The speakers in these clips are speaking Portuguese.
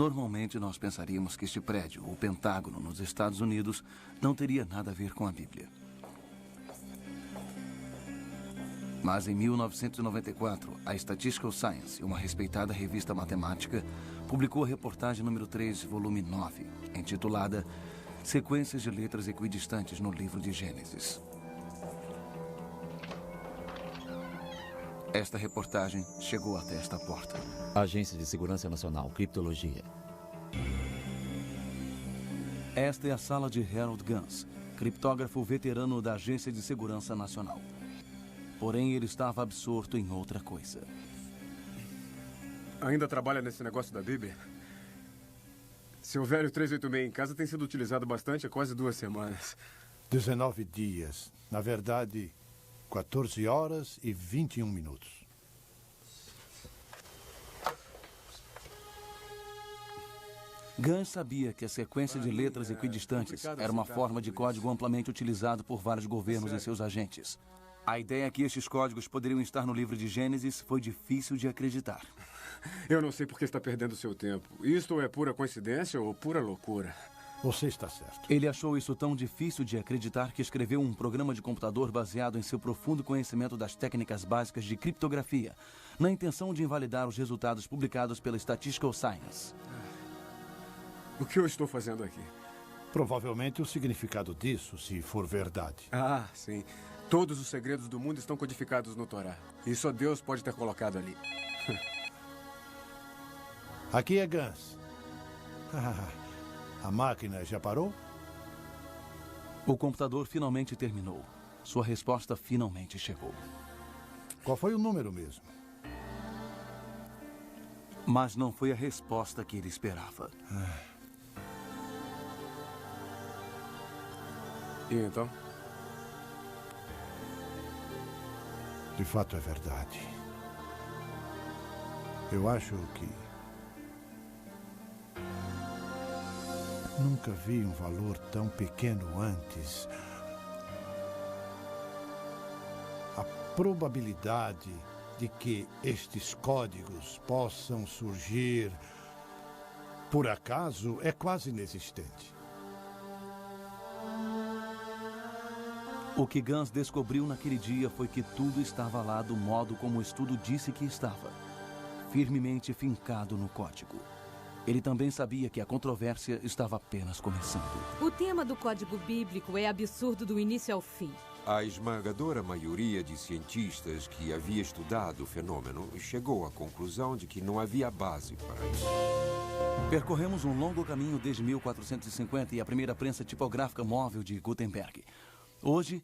Normalmente nós pensaríamos que este prédio, o Pentágono, nos Estados Unidos, não teria nada a ver com a Bíblia. Mas em 1994, a Statistical Science, uma respeitada revista matemática, publicou a reportagem número 3, volume 9, intitulada Sequências de Letras Equidistantes no Livro de Gênesis. Esta reportagem chegou até esta porta. Agência de Segurança Nacional, Criptologia. Esta é a sala de Harold Gans, criptógrafo veterano da Agência de Segurança Nacional. Porém, ele estava absorto em outra coisa. Ainda trabalha nesse negócio da Bíblia? Seu velho 386 em casa tem sido utilizado bastante há quase 2 semanas. 19 dias. Na verdade, 14 horas e 21 minutos. Gans sabia que a sequência de letras equidistantes era uma forma de código amplamente utilizado por vários governos e seus agentes. A ideia que estes códigos poderiam estar no livro de Gênesis foi difícil de acreditar. Eu não sei por que está perdendo seu tempo. Isto é pura coincidência ou pura loucura? Você está certo. Ele achou isso tão difícil de acreditar que escreveu um programa de computador baseado em seu profundo conhecimento das técnicas básicas de criptografia, na intenção de invalidar os resultados publicados pela Statistical Science. O que eu estou fazendo aqui? Provavelmente o significado disso, se for verdade. Ah, sim. Todos os segredos do mundo estão codificados no Torá. E só Deus pode ter colocado ali. Aqui é Gans. A máquina já parou? O computador finalmente terminou. Sua resposta finalmente chegou. Qual foi o número mesmo? Mas não foi a resposta que ele esperava. E então? De fato é verdade. Eu acho que nunca vi um valor tão pequeno antes. A probabilidade de que estes códigos possam surgir por acaso é quase inexistente. O que Gans descobriu naquele dia foi que tudo estava lá do modo como o estudo disse que estava, firmemente fincado no código. Ele também sabia que a controvérsia estava apenas começando. O tema do código bíblico é absurdo do início ao fim. A esmagadora maioria de cientistas que havia estudado o fenômeno chegou à conclusão de que não havia base para isso. Percorremos um longo caminho desde 1450 e a primeira prensa tipográfica móvel de Gutenberg. Hoje,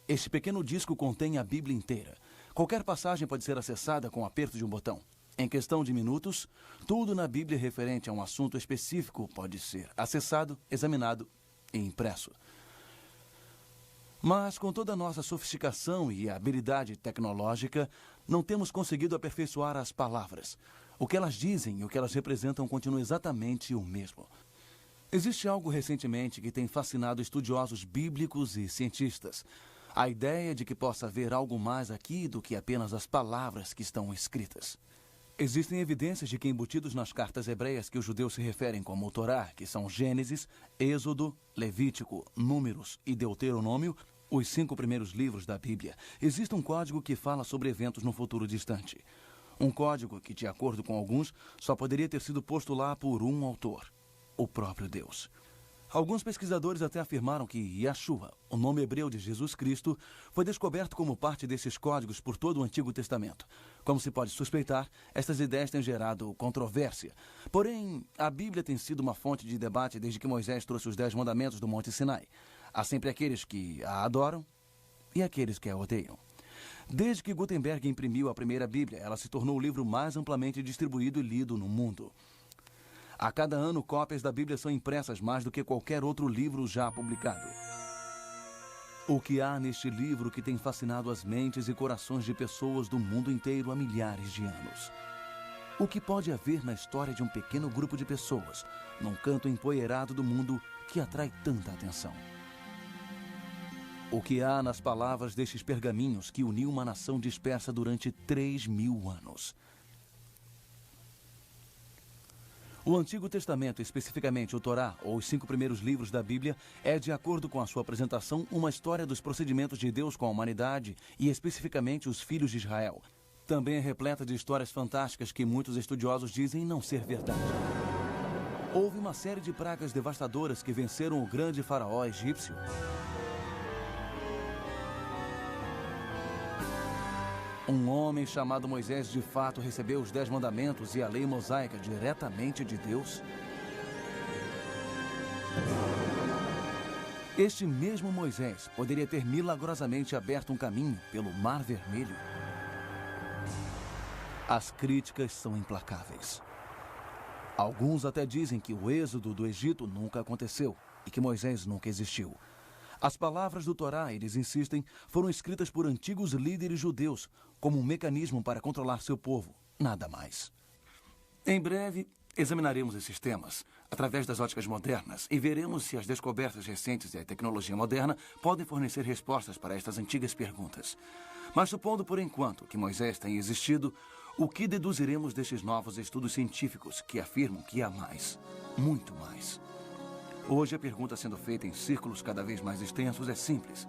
este pequeno disco contém a Bíblia inteira. Qualquer passagem pode ser acessada com o aperto de um botão. Em questão de minutos, tudo na Bíblia referente a um assunto específico pode ser acessado, examinado e impresso. Mas, com toda a nossa sofisticação e habilidade tecnológica, não temos conseguido aperfeiçoar as palavras. O que elas dizem e o que elas representam continua exatamente o mesmo. Existe algo recentemente que tem fascinado estudiosos bíblicos e cientistas. A ideia de que possa haver algo mais aqui do que apenas as palavras que estão escritas. Existem evidências de que embutidos nas cartas hebreias que os judeus se referem como o Torá, que são Gênesis, Êxodo, Levítico, Números e Deuteronômio, os 5 primeiros livros da Bíblia, existe um código que fala sobre eventos no futuro distante. Um código que, de acordo com alguns, só poderia ter sido posto lá por um autor. O próprio Deus. Alguns pesquisadores até afirmaram que Yeshua, o nome hebreu de Jesus Cristo, foi descoberto como parte desses códigos por todo o Antigo Testamento. Como se pode suspeitar, estas ideias têm gerado controvérsia. Porém, a Bíblia tem sido uma fonte de debate desde que Moisés trouxe os 10 mandamentos do Monte Sinai. Há sempre aqueles que a adoram e aqueles que a odeiam. Desde que Gutenberg imprimiu a primeira Bíblia, ela se tornou o livro mais amplamente distribuído e lido no mundo. A cada ano, cópias da Bíblia são impressas mais do que qualquer outro livro já publicado. O que há neste livro que tem fascinado as mentes e corações de pessoas do mundo inteiro há milhares de anos? O que pode haver na história de um pequeno grupo de pessoas, num canto empoeirado do mundo, que atrai tanta atenção? O que há nas palavras destes pergaminhos que uniu uma nação dispersa durante 3.000 anos? O Antigo Testamento, especificamente o Torá, ou os 5 primeiros livros da Bíblia, é, de acordo com a sua apresentação, uma história dos procedimentos de Deus com a humanidade e, especificamente, os filhos de Israel. Também é repleta de histórias fantásticas que muitos estudiosos dizem não ser verdade. Houve uma série de pragas devastadoras que venceram o grande faraó egípcio. Um homem chamado Moisés de fato recebeu os 10 mandamentos e a lei mosaica diretamente de Deus. Este mesmo Moisés poderia ter milagrosamente aberto um caminho pelo Mar Vermelho. As críticas são implacáveis. Alguns até dizem que o êxodo do Egito nunca aconteceu e que Moisés nunca existiu. As palavras do Torá, eles insistem, foram escritas por antigos líderes judeus como um mecanismo para controlar seu povo, nada mais. Em breve, examinaremos esses temas através das óticas modernas e veremos se as descobertas recentes e a tecnologia moderna podem fornecer respostas para estas antigas perguntas. Mas supondo por enquanto que Moisés tenha existido, o que deduziremos destes novos estudos científicos que afirmam que há mais, muito mais? Hoje, a pergunta sendo feita em círculos cada vez mais extensos é simples.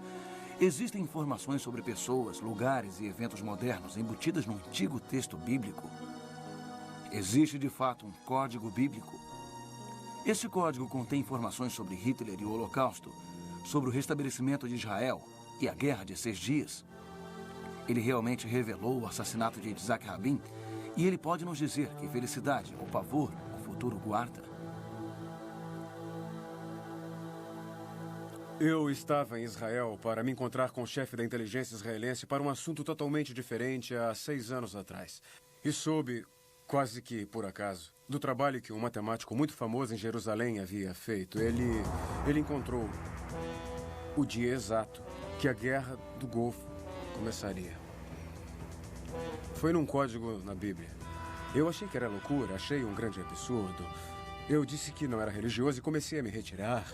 Existem informações sobre pessoas, lugares e eventos modernos embutidas no antigo texto bíblico? Existe, de fato, um código bíblico? Este código contém informações sobre Hitler e o Holocausto, sobre o restabelecimento de Israel e a Guerra de 6 Dias. Ele realmente revelou o assassinato de Yitzhak Rabin e ele pode nos dizer que felicidade ou pavor o futuro guarda? Eu estava em Israel para me encontrar com o chefe da inteligência israelense para um assunto totalmente diferente há 6 anos atrás. E soube, quase que por acaso, do trabalho que um matemático muito famoso em Jerusalém havia feito. Ele encontrou o dia exato que a Guerra do Golfo começaria. Foi num código na Bíblia. Eu achei que era loucura, achei um grande absurdo. Eu disse que não era religioso e comecei a me retirar.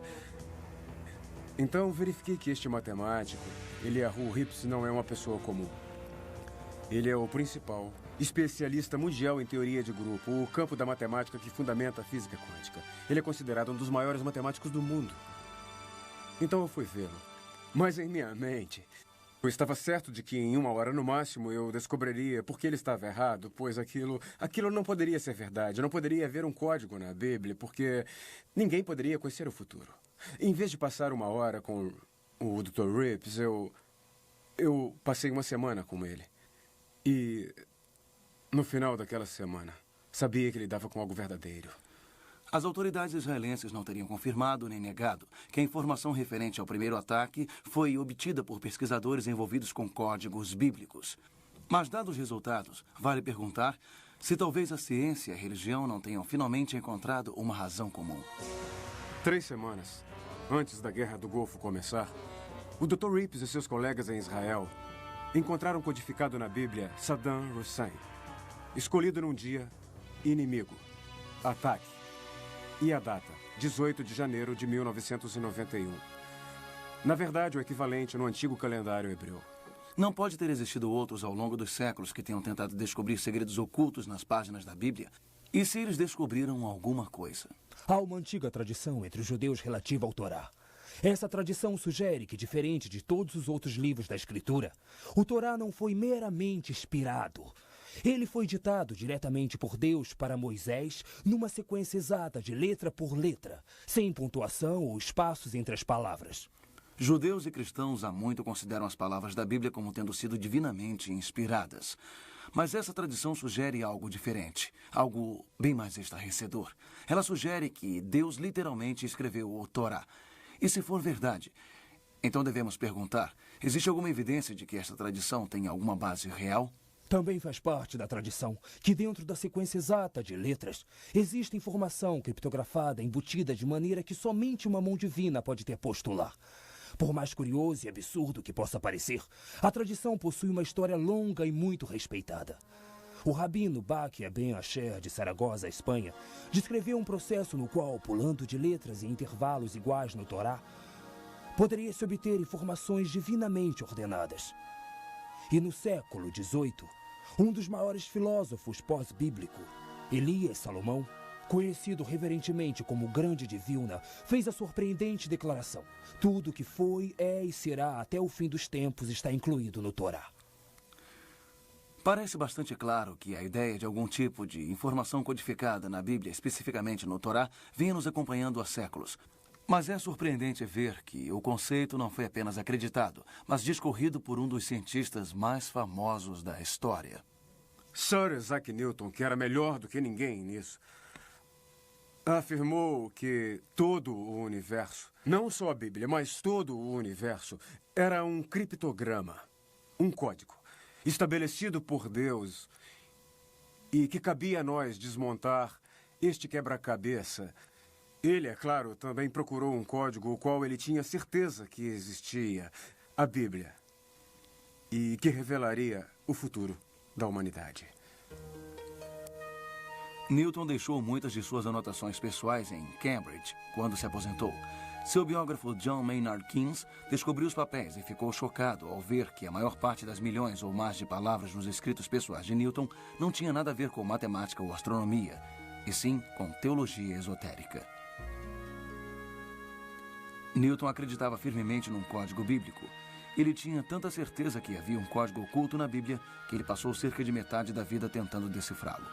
Então verifiquei que este matemático, Eliyahu Rips, não é uma pessoa comum. Ele é o principal especialista mundial em teoria de grupo, o campo da matemática que fundamenta a física quântica. Ele é considerado um dos maiores matemáticos do mundo. Então eu fui vê-lo. Mas em minha mente, eu estava certo de que em 1 hora no máximo eu descobriria por que ele estava errado, pois aquilo não poderia ser verdade. Não poderia haver um código na Bíblia, porque ninguém poderia conhecer o futuro. Em vez de passar 1 hora com o Dr. Rips, eu passei 1 semana com ele. E no final daquela semana, sabia que ele lidava com algo verdadeiro. As autoridades israelenses não teriam confirmado nem negado que a informação referente ao primeiro ataque foi obtida por pesquisadores envolvidos com códigos bíblicos. Mas, dados os resultados, vale perguntar se talvez a ciência e a religião não tenham finalmente encontrado uma razão comum. 3 semanas antes da Guerra do Golfo começar, o Dr. Rips e seus colegas em Israel encontraram codificado na Bíblia Saddam Hussein, escolhido num dia inimigo, ataque, e a data, 18 de janeiro de 1991. Na verdade, o equivalente no antigo calendário hebreu. Não pode ter existido outros ao longo dos séculos que tenham tentado descobrir segredos ocultos nas páginas da Bíblia? E se eles descobriram alguma coisa? Há uma antiga tradição entre os judeus relativa ao Torá. Essa tradição sugere que, diferente de todos os outros livros da Escritura, o Torá não foi meramente inspirado. Ele foi ditado diretamente por Deus para Moisés numa sequência exata de letra por letra, sem pontuação ou espaços entre as palavras. Judeus e cristãos há muito consideram as palavras da Bíblia como tendo sido divinamente inspiradas. Mas essa tradição sugere algo diferente, algo bem mais estarrecedor. Ela sugere que Deus literalmente escreveu o Torá. E se for verdade, então devemos perguntar, existe alguma evidência de que esta tradição tem alguma base real? Também faz parte da tradição que dentro da sequência exata de letras existe informação criptografada embutida de maneira que somente uma mão divina pode ter posto lá. Por mais curioso e absurdo que possa parecer, a tradição possui uma história longa e muito respeitada. O rabino Baqi Ben Asher de Saragossa, Espanha, descreveu um processo no qual, pulando de letras em intervalos iguais no Torá, poderia-se obter informações divinamente ordenadas. E no século XVIII, um dos maiores filósofos pós-bíblico, Elias Salomão, conhecido reverentemente como o Grande de Vilna, fez a surpreendente declaração: tudo que foi, é e será até o fim dos tempos está incluído no Torá. Parece bastante claro que a ideia de algum tipo de informação codificada na Bíblia, especificamente no Torá, vinha nos acompanhando há séculos. Mas é surpreendente ver que o conceito não foi apenas acreditado, mas discorrido por um dos cientistas mais famosos da história. Sir Isaac Newton, que era melhor do que ninguém nisso, afirmou que todo o universo, não só a Bíblia, mas todo o universo, era um criptograma, um código estabelecido por Deus e que cabia a nós desmontar este quebra-cabeça. Ele, é claro, também procurou um código o qual ele tinha certeza que existia, a Bíblia, e que revelaria o futuro da humanidade. Newton deixou muitas de suas anotações pessoais em Cambridge quando se aposentou. Seu biógrafo John Maynard Keynes descobriu os papéis e ficou chocado ao ver que a maior parte das milhões ou mais de palavras nos escritos pessoais de Newton não tinha nada a ver com matemática ou astronomia, e sim com teologia esotérica. Newton acreditava firmemente num código bíblico. Ele tinha tanta certeza que havia um código oculto na Bíblia que ele passou cerca de metade da vida tentando decifrá-lo.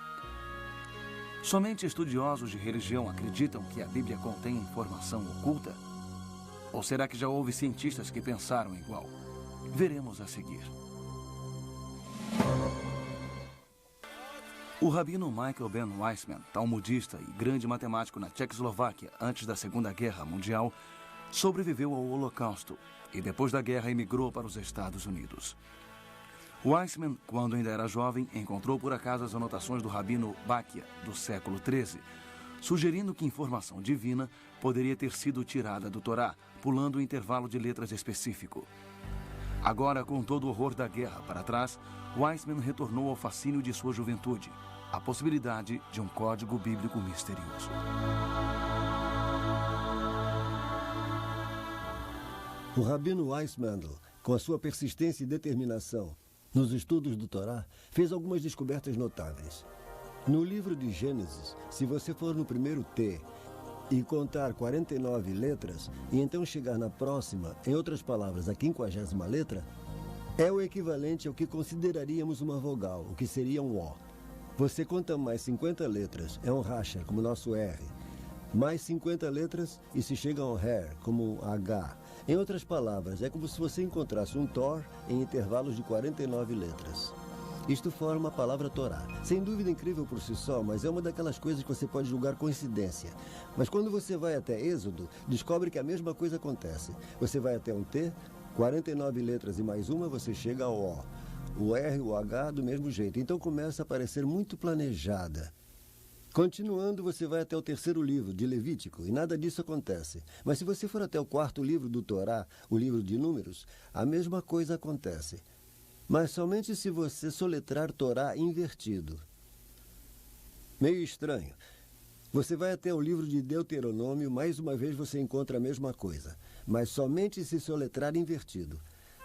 Somente estudiosos de religião acreditam que a Bíblia contém informação oculta? Ou será que já houve cientistas que pensaram igual? Veremos a seguir. O rabino Michael Ben Weissman, talmudista e grande matemático na Tchecoslováquia antes da Segunda Guerra Mundial, sobreviveu ao Holocausto e depois da guerra emigrou para os Estados Unidos. Weissman, quando ainda era jovem, encontrou por acaso as anotações do rabino Bacchia, do século XIII, sugerindo que informação divina poderia ter sido tirada do Torá, pulando o intervalo de letras específico. Agora, com todo o horror da guerra para trás, Weissman retornou ao fascínio de sua juventude, a possibilidade de um código bíblico misterioso. O rabino Weissman, com a sua persistência e determinação nos estudos do Torá, fez algumas descobertas notáveis. No livro de Gênesis, se você for no primeiro T e contar 49 letras, e então chegar na próxima, em outras palavras, a 50ª letra, é o equivalente ao que consideraríamos uma vogal, o que seria um O. Você conta mais 50 letras, é um racha, como o nosso R. Mais 50 letras e se chega a um hair, como H. Em outras palavras, é como se você encontrasse um Thor em intervalos de 49 letras. Isto forma a palavra Torá. Sem dúvida incrível por si só, mas é uma daquelas coisas que você pode julgar coincidência. Mas quando você vai até Êxodo, descobre que a mesma coisa acontece. Você vai até um T, 49 letras e mais uma, você chega ao O. O R, o H, do mesmo jeito. Então começa a parecer muito planejada. Continuando, você vai até o terceiro livro, de Levítico, e nada disso acontece. Mas se você for até o quarto livro do Torá, o livro de Números, a mesma coisa acontece. Mas somente se você soletrar Torá invertido. Meio estranho. Você vai até o livro de Deuteronômio, mais uma vez você encontra a mesma coisa. Mas somente se soletrar invertido.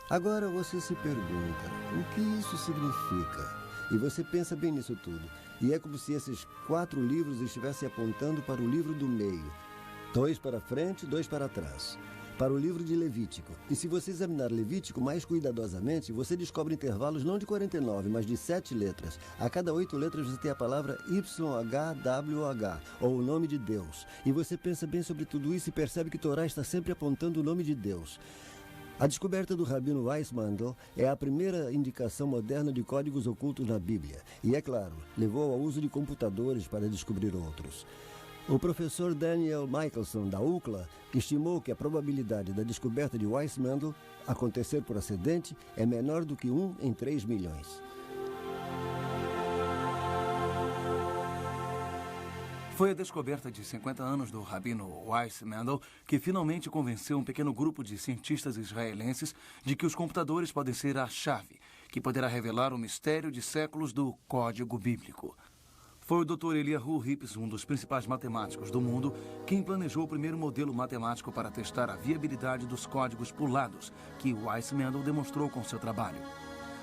Agora você se pergunta, o que isso significa? E você pensa bem nisso tudo. E é como se esses 4 livros estivessem apontando para o livro do meio. 2 para frente, 2 para trás. Para o livro de Levítico. E se você examinar Levítico mais cuidadosamente, você descobre intervalos não de 49, mas de 7 letras. A cada 8 letras você tem a palavra YHWH, ou o nome de Deus. E você pensa bem sobre tudo isso e percebe que Torá está sempre apontando o nome de Deus. A descoberta do rabino Weissman é a primeira indicação moderna de códigos ocultos na Bíblia. E, é claro, levou ao uso de computadores para descobrir outros. O professor Daniel Michelson, da UCLA, estimou que a probabilidade da descoberta de Weissman acontecer por acidente é menor do que 1 em 3 milhões. Foi a descoberta de 50 anos do rabino Weissman que finalmente convenceu um pequeno grupo de cientistas israelenses de que os computadores podem ser a chave, que poderá revelar o mistério de séculos do código bíblico. Foi o Dr. Eliyahu Rips, um dos principais matemáticos do mundo, quem planejou o primeiro modelo matemático para testar a viabilidade dos códigos pulados, que Weissman demonstrou com seu trabalho.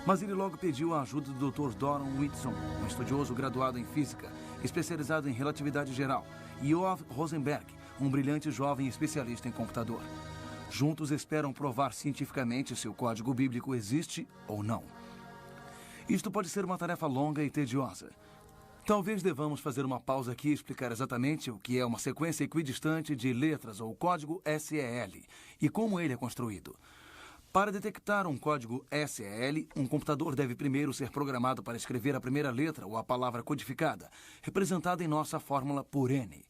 Mas ele logo pediu a ajuda do Dr. Doron Whitson, um estudioso graduado em física, especializado em relatividade geral, e Yoav Rosenberg, um brilhante jovem especialista em computador. Juntos esperam provar cientificamente se o código bíblico existe ou não. Isto pode ser uma tarefa longa e tediosa. Talvez devamos fazer uma pausa aqui e explicar exatamente o que é uma sequência equidistante de letras ou código SEL e como ele é construído. Para detectar um código SEL, um computador deve primeiro ser programado para escrever a primeira letra ou a palavra codificada, representada em nossa fórmula por N.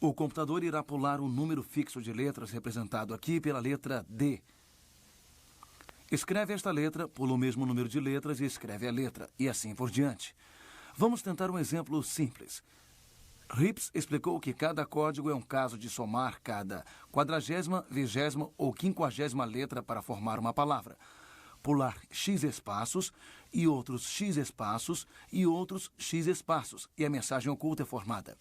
O computador irá pular um número fixo de letras representado aqui pela letra D. Escreve esta letra, pula o mesmo número de letras e escreve a letra, e assim por diante. Vamos tentar um exemplo simples. Rips explicou que cada código é um caso de somar cada 40ª, 20ª ou 50ª letra para formar uma palavra. Pular X espaços e outros X espaços e outros X espaços, e a mensagem oculta é formada.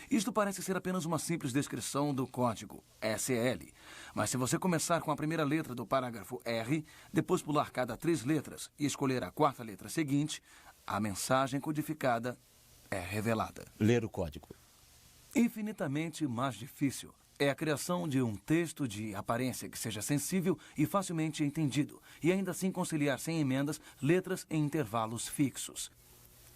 Isto parece ser apenas uma simples descrição do código SEL. Mas se você começar com a primeira letra do parágrafo R, depois pular cada 3 letras e escolher a 4ª letra seguinte, a mensagem codificada é revelada. Ler o código. Infinitamente mais difícil é a criação de um texto de aparência que seja sensível e facilmente entendido, e ainda assim conciliar sem emendas letras em intervalos fixos.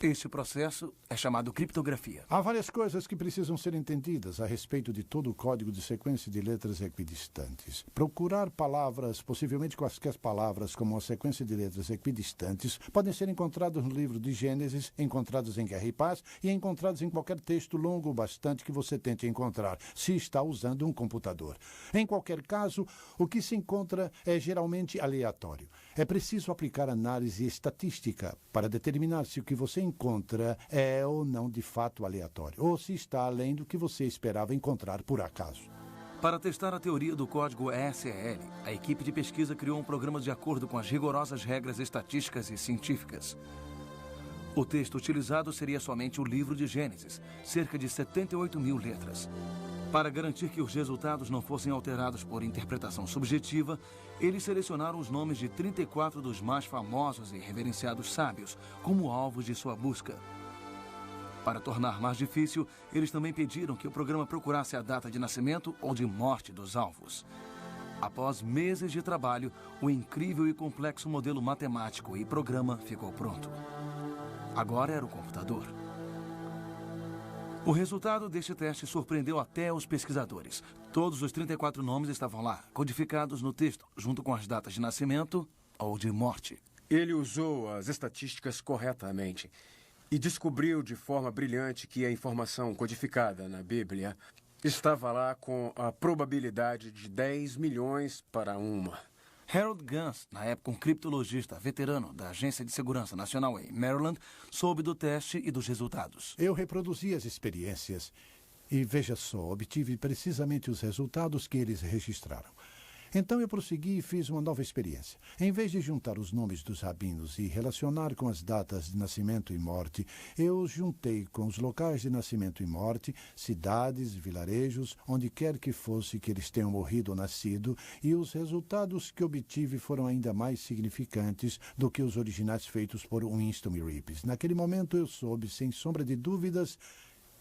Este processo é chamado criptografia. Há várias coisas que precisam ser entendidas a respeito de todo o código de sequência de letras equidistantes. Procurar palavras, possivelmente quaisquer palavras, como uma sequência de letras equidistantes, podem ser encontradas no livro de Gênesis, encontradas em Guerra e Paz e encontradas em qualquer texto longo o bastante que você tente encontrar, se está usando um computador. Em qualquer caso, o que se encontra é geralmente aleatório. É preciso aplicar análise estatística para determinar se o que você encontra é ou não de fato aleatório, ou se está além do que você esperava encontrar por acaso. Para testar a teoria do código SEL, a equipe de pesquisa criou um programa de acordo com as rigorosas regras estatísticas e científicas. O texto utilizado seria somente o livro de Gênesis, cerca de 78.000 letras. Para garantir que os resultados não fossem alterados por interpretação subjetiva, eles selecionaram os nomes de 34 dos mais famosos e reverenciados sábios como alvos de sua busca. Para tornar mais difícil, eles também pediram que o programa procurasse a data de nascimento ou de morte dos alvos. Após meses de trabalho, o incrível e complexo modelo matemático e programa ficou pronto. Agora era o computador. O resultado deste teste surpreendeu até os pesquisadores. Todos os 34 nomes estavam lá, codificados no texto, junto com as datas de nascimento ou de morte. Ele usou as estatísticas corretamente e descobriu de forma brilhante que a informação codificada na Bíblia estava lá com a probabilidade de 10 milhões para 1. Harold Gans, na época um criptologista veterano da Agência de Segurança Nacional em Maryland, soube do teste e dos resultados. Eu reproduzi as experiências e, veja só, obtive precisamente os resultados que eles registraram. Então eu prossegui e fiz uma nova experiência. Em vez de juntar os nomes dos rabinos e relacionar com as datas de nascimento e morte, eu os juntei com os locais de nascimento e morte, cidades, vilarejos, onde quer que fosse que eles tenham morrido ou nascido, e os resultados que obtive foram ainda mais significantes do que os originais feitos por Winston e Rips. Naquele momento eu soube, sem sombra de dúvidas,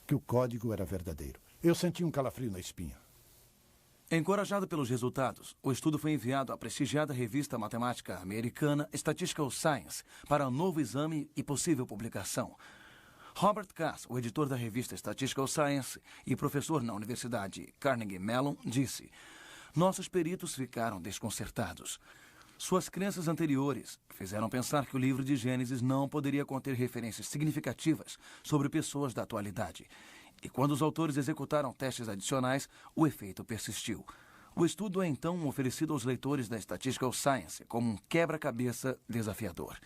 que o código era verdadeiro. Eu senti um calafrio na espinha. Encorajado pelos resultados, o estudo foi enviado à prestigiada revista matemática americana Statistical Science para um novo exame e possível publicação. Robert Cass, o editor da revista Statistical Science e professor na Universidade Carnegie Mellon, disse: "Nossos peritos ficaram desconcertados. Suas crenças anteriores fizeram pensar que o livro de Gênesis não poderia conter referências significativas sobre pessoas da atualidade. E quando os autores executaram testes adicionais, o efeito persistiu. O estudo é então oferecido aos leitores da Statistical Science como um quebra-cabeça desafiador.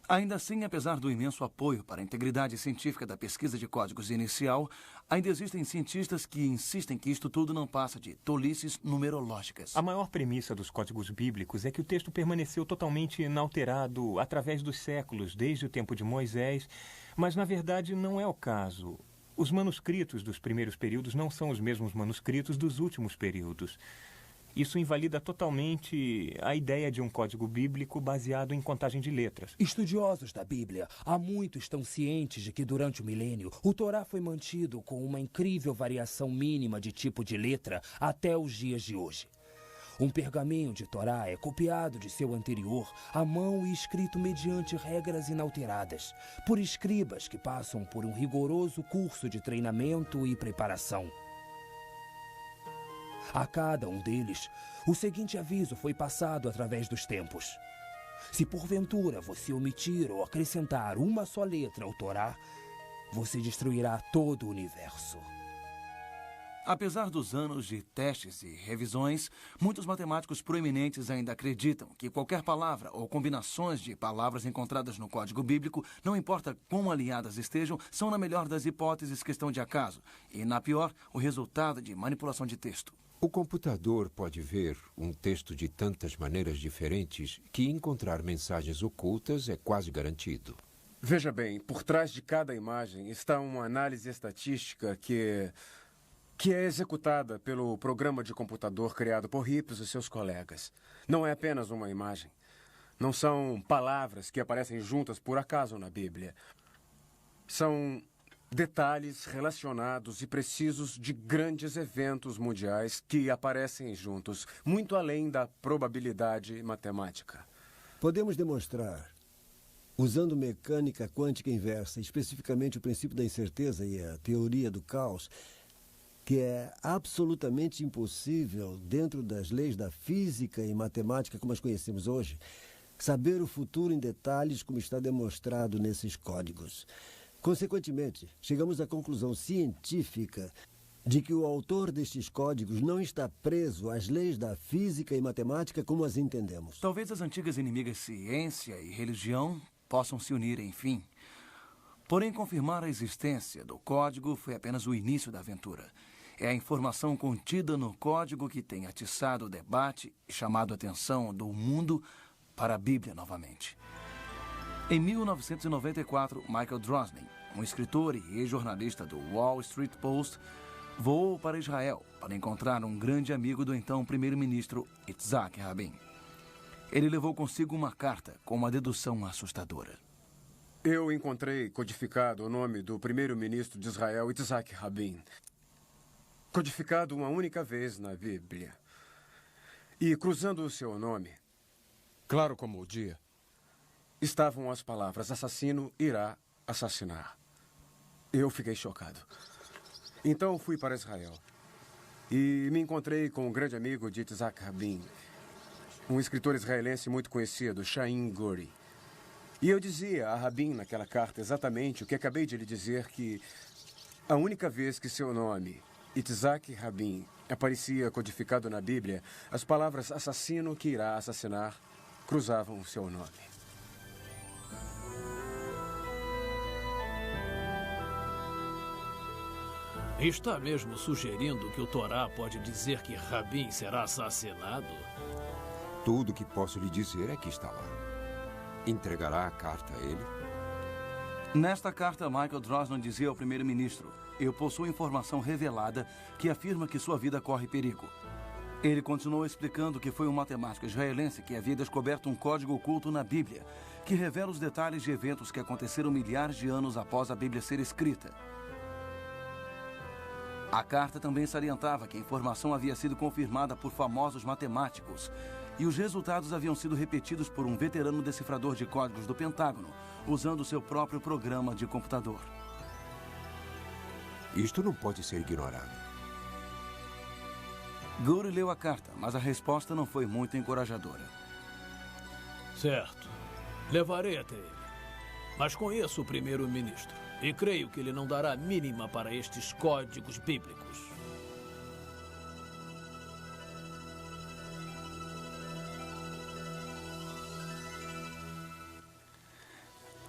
Ainda assim, apesar do imenso apoio para a integridade científica da pesquisa de códigos inicial, ainda existem cientistas que insistem que isto tudo não passa de tolices numerológicas. A maior premissa dos códigos bíblicos é que o texto permaneceu totalmente inalterado através dos séculos, desde o tempo de Moisés, mas na verdade não é o caso. Os manuscritos dos primeiros períodos não são os mesmos manuscritos dos últimos períodos. Isso invalida totalmente a ideia de um código bíblico baseado em contagem de letras. Estudiosos da Bíblia há muito estão cientes de que durante o milênio o Torá foi mantido com uma incrível variação mínima de tipo de letra até os dias de hoje. Um pergaminho de Torá é copiado de seu anterior à mão e escrito mediante regras inalteradas, por escribas que passam por um rigoroso curso de treinamento e preparação. A cada um deles, o seguinte aviso foi passado através dos tempos. Se porventura você omitir ou acrescentar uma só letra ao Torá, você destruirá todo o universo. Apesar dos anos de testes e revisões, muitos matemáticos proeminentes ainda acreditam que qualquer palavra ou combinações de palavras encontradas no Código Bíblico, não importa quão alinhadas estejam, são, na melhor das hipóteses, questão de acaso e, na pior, o resultado de manipulação de texto. O computador pode ver um texto de tantas maneiras diferentes que encontrar mensagens ocultas é quase garantido. Veja bem, por trás de cada imagem está uma análise estatística que é executada pelo programa de computador criado por Hips e seus colegas. Não é apenas uma imagem. Não são palavras que aparecem juntas por acaso na Bíblia. São detalhes relacionados e precisos de grandes eventos mundiais que aparecem juntos, muito além da probabilidade matemática. Podemos demonstrar, usando mecânica quântica inversa, especificamente o princípio da incerteza e a teoria do caos, que é absolutamente impossível, dentro das leis da física e matemática como as conhecemos hoje, saber o futuro em detalhes como está demonstrado nesses códigos. Consequentemente, chegamos à conclusão científica de que o autor destes códigos não está preso às leis da física e matemática como as entendemos. Talvez as antigas inimigas ciência e religião possam se unir, enfim. Porém, confirmar a existência do código foi apenas o início da aventura. É a informação contida no código que tem atiçado o debate e chamado a atenção do mundo para a Bíblia novamente. Em 1994, Michael Drosnin, um escritor e ex-jornalista do Wall Street Post, voou para Israel para encontrar um grande amigo do então primeiro-ministro Yitzhak Rabin. Ele levou consigo uma carta com uma dedução assustadora. Eu encontrei codificado o nome do primeiro-ministro de Israel, Yitzhak Rabin. Codificado uma única vez na Bíblia. E cruzando o seu nome, claro como o dia, estavam as palavras: assassino irá assassinar. Eu fiquei chocado. Então fui para Israel e me encontrei com um grande amigo de Yitzhak Rabin, um escritor israelense muito conhecido, Chaim Guri. E eu dizia a Rabin naquela carta exatamente o que acabei de lhe dizer, que a única vez que seu nome, Yitzhak Rabin, aparecia codificado na Bíblia, as palavras assassino que irá assassinar cruzavam o seu nome. Está mesmo sugerindo que o Torá pode dizer que Rabin será assassinado? Tudo que posso lhe dizer é que está lá. Entregará a carta a ele? Nesta carta, Michael Drosnin dizia ao primeiro-ministro: eu possuo informação revelada que afirma que sua vida corre perigo. Ele continuou explicando que foi um matemático israelense que havia descoberto um código oculto na Bíblia, que revela os detalhes de eventos que aconteceram milhares de anos após a Bíblia ser escrita. A carta também salientava que a informação havia sido confirmada por famosos matemáticos e os resultados haviam sido repetidos por um veterano decifrador de códigos do Pentágono, usando seu próprio programa de computador. Isto não pode ser ignorado. Guri leu a carta, mas a resposta não foi muito encorajadora. Certo. Levarei até ele. Mas conheço o primeiro-ministro e creio que ele não dará a mínima para estes códigos bíblicos.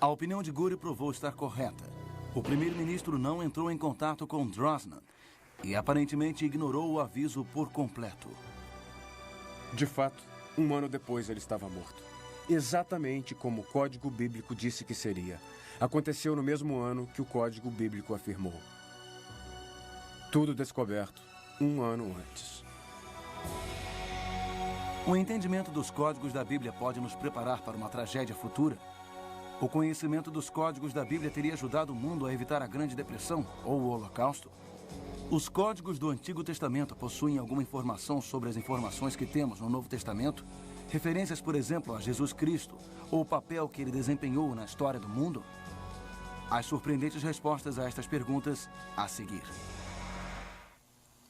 A opinião de Guri provou estar correta. O primeiro-ministro não entrou em contato com Drosnin e aparentemente ignorou o aviso por completo. De fato, um ano depois ele estava morto. Exatamente como o Código Bíblico disse que seria. Aconteceu no mesmo ano que o Código Bíblico afirmou. Tudo descoberto um ano antes. O entendimento dos códigos da Bíblia pode nos preparar para uma tragédia futura. O conhecimento dos códigos da Bíblia teria ajudado o mundo a evitar a Grande Depressão ou o Holocausto. Os códigos do Antigo Testamento possuem alguma informação sobre as informações que temos no Novo Testamento? Referências, por exemplo, a Jesus Cristo ou o papel que ele desempenhou na história do mundo? As surpreendentes respostas a estas perguntas a seguir.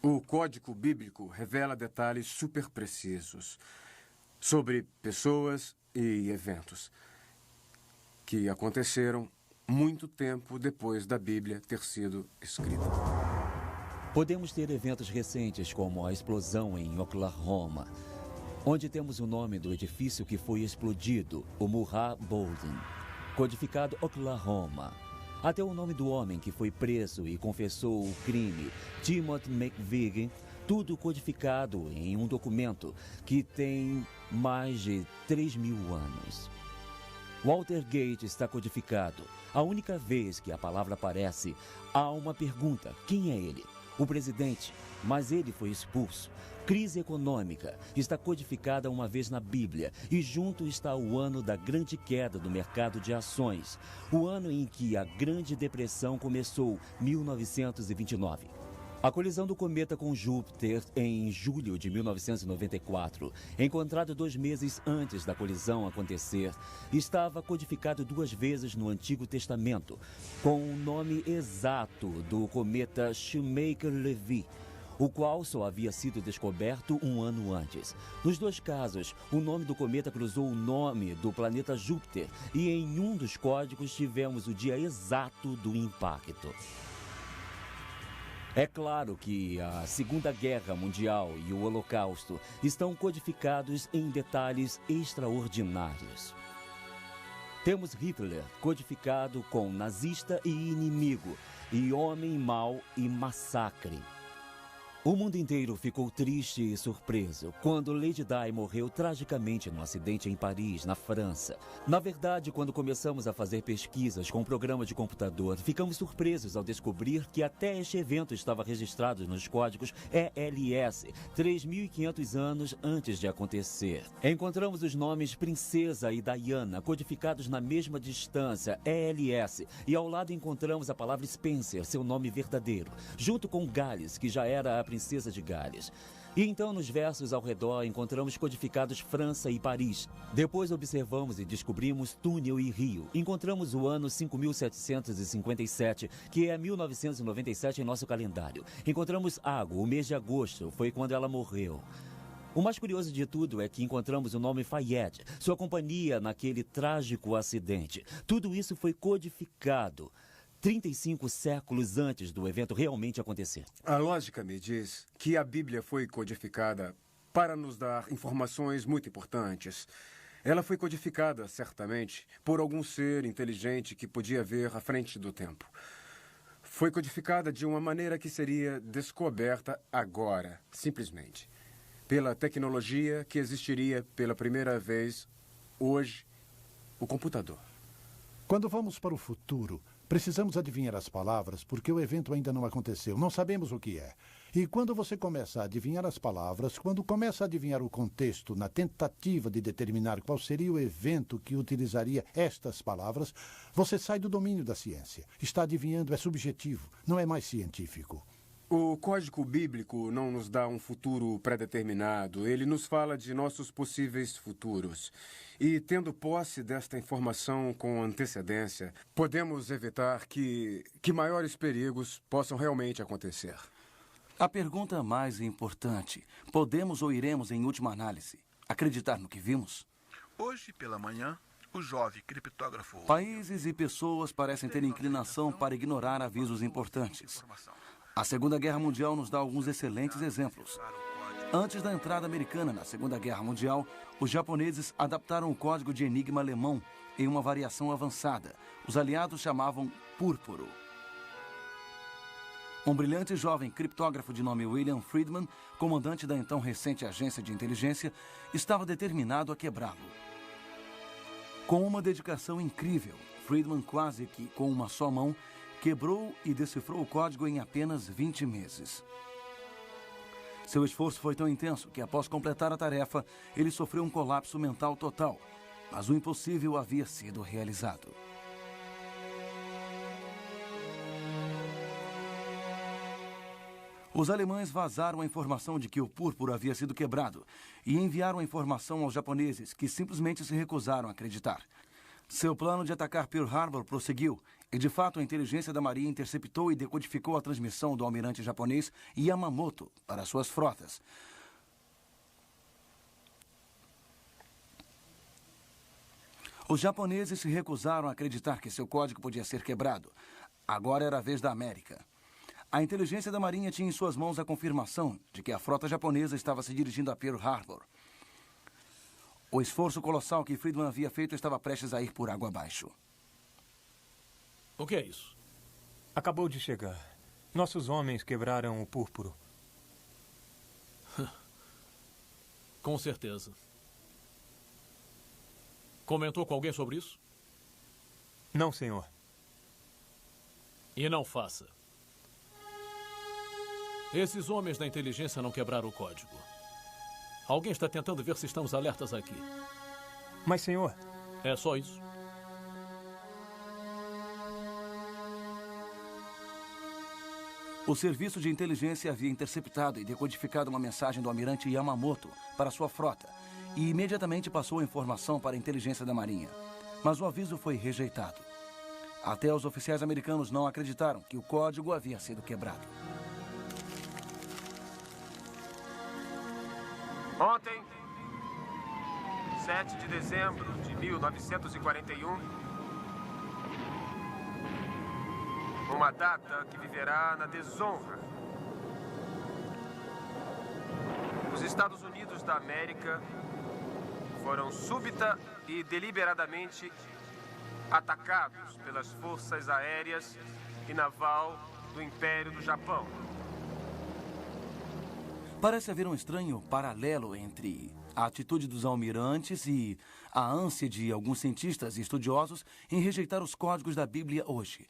O Código Bíblico revela detalhes super precisos sobre pessoas e eventos que aconteceram muito tempo depois da Bíblia ter sido escrita. Podemos ter eventos recentes como a explosão em Oklahoma, onde temos o nome do edifício que foi explodido, o Murrah Building, codificado Oklahoma. Até o nome do homem que foi preso e confessou o crime, Timothy McVeigh, tudo codificado em um documento que tem mais de 3.000 anos. Watergate está codificado. A única vez que a palavra aparece, há uma pergunta: quem é ele? O presidente, mas ele foi expulso. Crise econômica está codificada uma vez na Bíblia e junto está o ano da grande queda do mercado de ações, o ano em que a Grande Depressão começou, 1929. A colisão do cometa com Júpiter em julho de 1994, encontrado 2 meses antes da colisão acontecer, estava codificado 2 vezes no Antigo Testamento, com o nome exato do cometa Shoemaker-Levy, o qual só havia sido descoberto 1 ano antes. Nos 2 casos, o nome do cometa cruzou o nome do planeta Júpiter e em um dos códigos tivemos o dia exato do impacto. É claro que a Segunda Guerra Mundial e o Holocausto estão codificados em detalhes extraordinários. Temos Hitler codificado com nazista e inimigo, e homem mau e massacre. O mundo inteiro ficou triste e surpreso quando Lady Di morreu tragicamente num acidente em Paris, na França. Na verdade, quando começamos a fazer pesquisas com um programa de computador, ficamos surpresos ao descobrir que até este evento estava registrado nos códigos ELS, 3.500 anos antes de acontecer. Encontramos os nomes Princesa e Diana codificados na mesma distância, ELS, e ao lado encontramos a palavra Spencer, seu nome verdadeiro, junto com Gales, que já era a Princesa de Gales. E então, nos versos ao redor, encontramos codificados França e Paris. Depois observamos e descobrimos túnel e rio. Encontramos o ano 5757, que é 1997 em nosso calendário. Encontramos água, o mês de agosto, foi quando ela morreu. O mais curioso de tudo é que encontramos o nome Fayette, sua companhia naquele trágico acidente. Tudo isso foi codificado 35 séculos antes do evento realmente acontecer. A lógica me diz que a Bíblia foi codificada para nos dar informações muito importantes. Ela foi codificada, certamente, por algum ser inteligente que podia ver à frente do tempo. Foi codificada de uma maneira que seria descoberta agora, simplesmente, pela tecnologia que existiria pela primeira vez hoje, o computador. Quando vamos para o futuro, precisamos adivinhar as palavras porque o evento ainda não aconteceu. Não sabemos o que é. E quando você começa a adivinhar as palavras, quando começa a adivinhar o contexto na tentativa de determinar qual seria o evento que utilizaria estas palavras, você sai do domínio da ciência. Está adivinhando, é subjetivo, não é mais científico. O Código Bíblico não nos dá um futuro pré-determinado. Ele nos fala de nossos possíveis futuros. E, tendo posse desta informação com antecedência, podemos evitar que maiores perigos possam realmente acontecer. A pergunta mais importante: podemos ou iremos, em última análise, acreditar no que vimos? Hoje pela manhã, o jovem criptógrafo... Países e pessoas parecem ter inclinação para ignorar avisos importantes. A Segunda Guerra Mundial nos dá alguns excelentes exemplos. Antes da entrada americana na Segunda Guerra Mundial, os japoneses adaptaram o código de enigma alemão em uma variação avançada. Os aliados chamavam púrpuro. Um brilhante jovem criptógrafo de nome William Friedman, comandante da então recente agência de inteligência, estava determinado a quebrá-lo. Com uma dedicação incrível, Friedman, quase que com uma só mão, quebrou e decifrou o código em apenas 20 meses. Seu esforço foi tão intenso que, após completar a tarefa, ele sofreu um colapso mental total. Mas o impossível havia sido realizado. Os alemães vazaram a informação de que o púrpura havia sido quebrado e enviaram a informação aos japoneses, que simplesmente se recusaram a acreditar. Seu plano de atacar Pearl Harbor prosseguiu e, de fato, a inteligência da Marinha interceptou e decodificou a transmissão do almirante japonês Yamamoto para suas frotas. Os japoneses se recusaram a acreditar que seu código podia ser quebrado. Agora era a vez da América. A inteligência da Marinha tinha em suas mãos a confirmação de que a frota japonesa estava se dirigindo a Pearl Harbor. O esforço colossal que Friedman havia feito estava prestes a ir por água abaixo. O que é isso? Acabou de chegar. Nossos homens quebraram o púrpuro. Com certeza. Comentou com alguém sobre isso? Não, senhor. E não faça. Esses homens da inteligência não quebraram o código. Alguém está tentando ver se estamos alertas aqui. Mas, senhor... É só isso. O serviço de inteligência havia interceptado e decodificado uma mensagem do almirante Yamamoto para sua frota e imediatamente passou a informação para a inteligência da Marinha. Mas o aviso foi rejeitado. Até os oficiais americanos não acreditaram que o código havia sido quebrado. Ontem, 7 de dezembro de 1941, uma data que viverá na desonra. Os Estados Unidos da América foram súbita e deliberadamente atacados pelas forças aéreas e naval do Império do Japão. Parece haver um estranho paralelo entre a atitude dos almirantes e a ânsia de alguns cientistas e estudiosos em rejeitar os códigos da Bíblia hoje.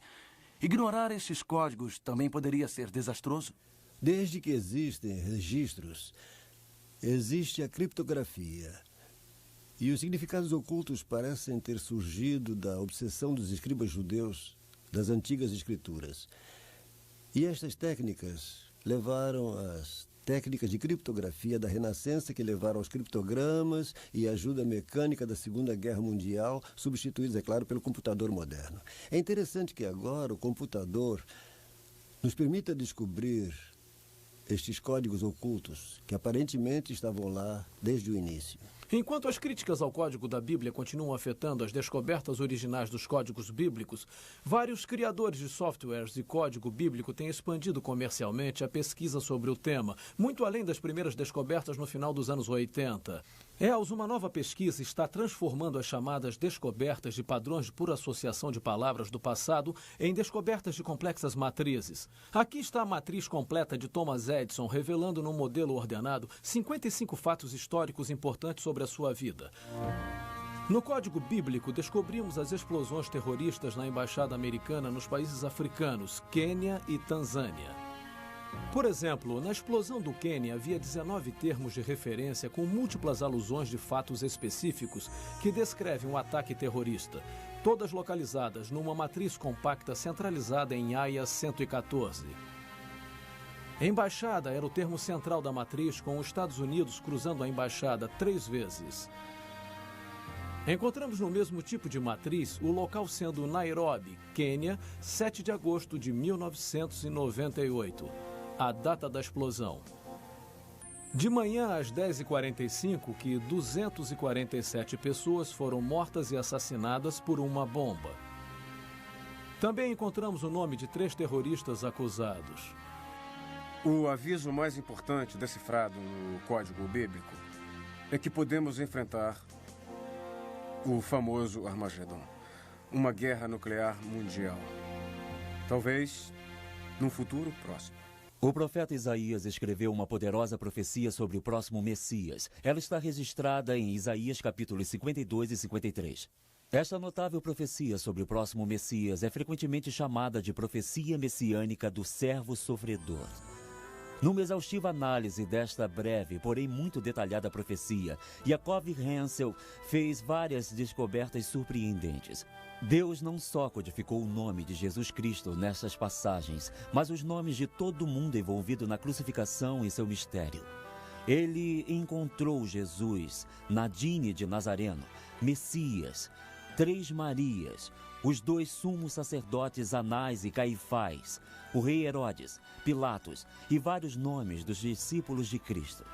Ignorar estes códigos também poderia ser desastroso? Desde que existem registros, existe a criptografia. E os significados ocultos parecem ter surgido da obsessão dos escribas judeus das antigas escrituras. E estas técnicas levaram às técnicas de criptografia da Renascença, que levaram aos criptogramas e a ajuda mecânica da Segunda Guerra Mundial, substituídos, é claro, pelo computador moderno. É interessante que agora o computador nos permita descobrir estes códigos ocultos que aparentemente estavam lá desde o início. Enquanto as críticas ao código da Bíblia continuam afetando as descobertas originais dos códigos bíblicos, vários criadores de softwares e código bíblico têm expandido comercialmente a pesquisa sobre o tema, muito além das primeiras descobertas no final dos anos 80. Uma nova pesquisa está transformando as chamadas descobertas de padrões por associação de palavras do passado em descobertas de complexas matrizes. Aqui está a matriz completa de Thomas Edison, revelando num modelo ordenado 55 fatos históricos importantes sobre a sua vida. No código bíblico, descobrimos as explosões terroristas na embaixada americana nos países africanos, Quênia e Tanzânia. Por exemplo, na explosão do Quênia havia 19 termos de referência com múltiplas alusões de fatos específicos que descrevem um ataque terrorista, todas localizadas numa matriz compacta centralizada em AIA 114. Embaixada era o termo central da matriz, com os Estados Unidos cruzando a embaixada 3 vezes. Encontramos no mesmo tipo de matriz o local sendo Nairobi, Quênia, 7 de agosto de 1998, a data da explosão. De manhã às 10h45, que 247 pessoas foram mortas e assassinadas por uma bomba. Também encontramos o nome de 3 terroristas acusados. O aviso mais importante decifrado no código bíblico é que podemos enfrentar o famoso Armagedon, uma guerra nuclear mundial. Talvez num futuro próximo. O profeta Isaías escreveu uma poderosa profecia sobre o próximo Messias. Ela está registrada em Isaías capítulos 52 e 53. Esta notável profecia sobre o próximo Messias é frequentemente chamada de profecia messiânica do servo sofredor. Numa exaustiva análise desta breve, porém muito detalhada profecia, Yaakov Hensel fez várias descobertas surpreendentes. Deus não só codificou o nome de Jesus Cristo nessas passagens, mas os nomes de todo mundo envolvido na crucificação e seu mistério. Ele encontrou Jesus, Nadine de Nazareno, Messias, 3 Marias, os 2 sumos sacerdotes Anás e Caifás, o rei Herodes, Pilatos e vários nomes dos discípulos de Cristo.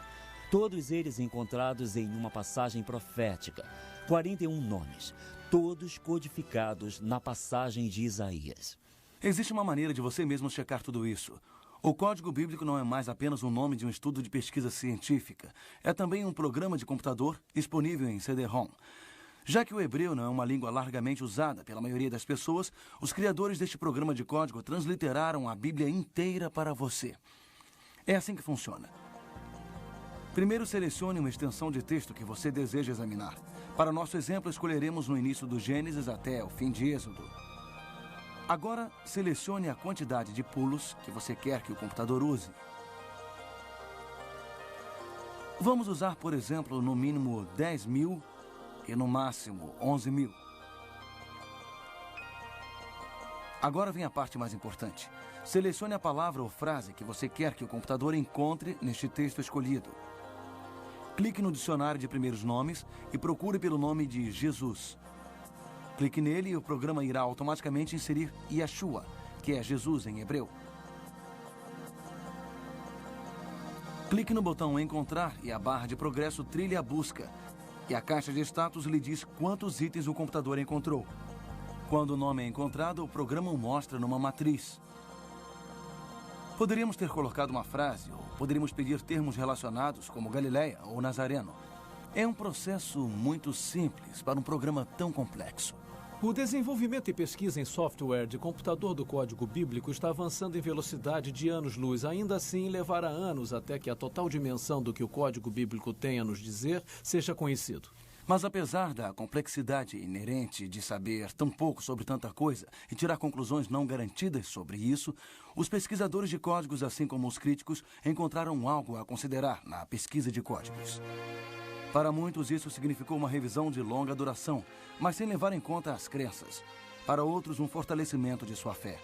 Todos eles encontrados em uma passagem profética, 41 nomes, todos codificados na passagem de Isaías. Existe uma maneira de você mesmo checar tudo isso. O Código Bíblico não é mais apenas o nome de um estudo de pesquisa científica. É também um programa de computador disponível em CD-ROM. Já que o hebreu não é uma língua largamente usada pela maioria das pessoas, os criadores deste programa de código transliteraram a Bíblia inteira para você. É assim que funciona. Primeiro, selecione uma extensão de texto que você deseja examinar. Para nosso exemplo, escolheremos no início do Gênesis até o fim de Êxodo. Agora, selecione a quantidade de pulos que você quer que o computador use. Vamos usar, por exemplo, no mínimo 10.000 e no máximo 11.000. Agora vem a parte mais importante. Selecione a palavra ou frase que você quer que o computador encontre neste texto escolhido. Clique no dicionário de primeiros nomes e procure pelo nome de Jesus. Clique nele e o programa irá automaticamente inserir Yeshua, que é Jesus em hebreu. Clique no botão Encontrar e a barra de progresso trilha a busca. E a caixa de status lhe diz quantos itens o computador encontrou. Quando o nome é encontrado, o programa o mostra numa matriz. Poderíamos ter colocado uma frase, ou poderíamos pedir termos relacionados, como Galileia ou Nazareno. É um processo muito simples para um programa tão complexo. O desenvolvimento e pesquisa em software de computador do código bíblico está avançando em velocidade de anos-luz. Ainda assim, levará anos até que a total dimensão do que o código bíblico tem a nos dizer seja conhecido. Mas apesar da complexidade inerente de saber tão pouco sobre tanta coisa e tirar conclusões não garantidas sobre isso, os pesquisadores de códigos, assim como os críticos, encontraram algo a considerar na pesquisa de códigos. Para muitos, isso significou uma revisão de longa duração, mas sem levar em conta as crenças. Para outros, um fortalecimento de sua fé.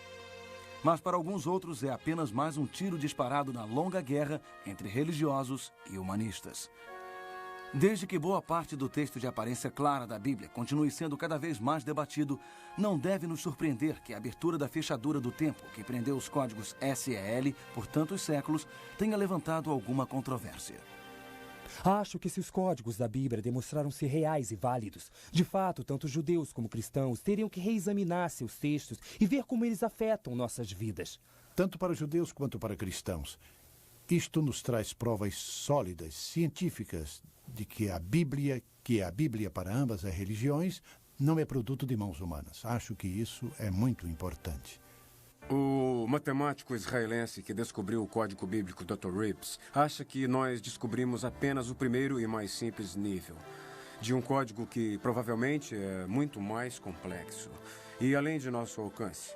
Mas para alguns outros, é apenas mais um tiro disparado na longa guerra entre religiosos e humanistas. Desde que boa parte do texto de aparência clara da Bíblia continue sendo cada vez mais debatido, não deve nos surpreender que a abertura da fechadura do templo, que prendeu os códigos SEL por tantos séculos, tenha levantado alguma controvérsia. Acho que se os códigos da Bíblia demonstraram-se reais e válidos, de fato, tanto judeus como cristãos teriam que reexaminar seus textos e ver como eles afetam nossas vidas. Tanto para judeus quanto para cristãos. Isto nos traz provas sólidas, científicas, de que a Bíblia para ambas as religiões, não é produto de mãos humanas. Acho que isso é muito importante. O matemático israelense que descobriu o código bíblico, Dr. Rips, acha que nós descobrimos apenas o primeiro e mais simples nível de um código que provavelmente é muito mais complexo e além de nosso alcance.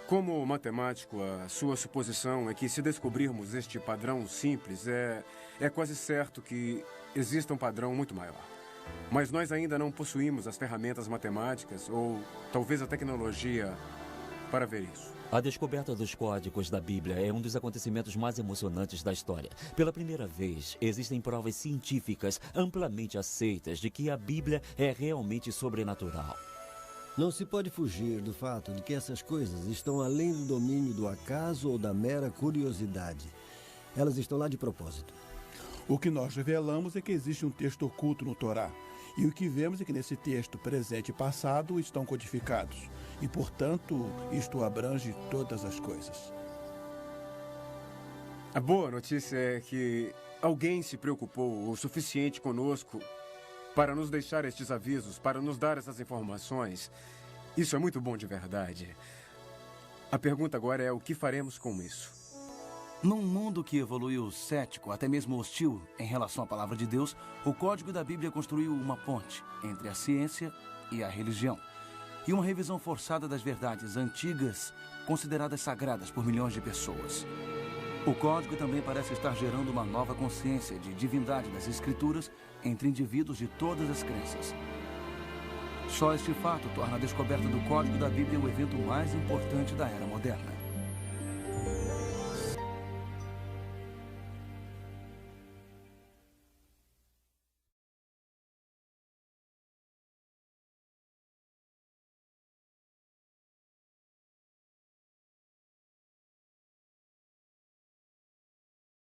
Como matemático, a sua suposição é que se descobrirmos este padrão simples, é quase certo que exista um padrão muito maior. Mas nós ainda não possuímos as ferramentas matemáticas ou talvez a tecnologia para ver isso. A descoberta dos códigos da Bíblia é um dos acontecimentos mais emocionantes da história. Pela primeira vez, existem provas científicas amplamente aceitas de que a Bíblia é realmente sobrenatural. Não se pode fugir do fato de que essas coisas estão além do domínio do acaso ou da mera curiosidade. Elas estão lá de propósito. O que nós revelamos é que existe um texto oculto no Torá. E o que vemos é que nesse texto presente e passado estão codificados. E, portanto, isto abrange todas as coisas. A boa notícia é que alguém se preocupou o suficiente conosco para nos deixar estes avisos, para nos dar essas informações. Isso é muito bom de verdade. A pergunta agora é o que faremos com isso? Num mundo que evoluiu cético, até mesmo hostil em relação à palavra de Deus, o código da Bíblia construiu uma ponte entre a ciência e a religião. E uma revisão forçada das verdades antigas, consideradas sagradas por milhões de pessoas. O código também parece estar gerando uma nova consciência de divindade das Escrituras entre indivíduos de todas as crenças. Só este fato torna a descoberta do código da Bíblia o evento mais importante da era moderna.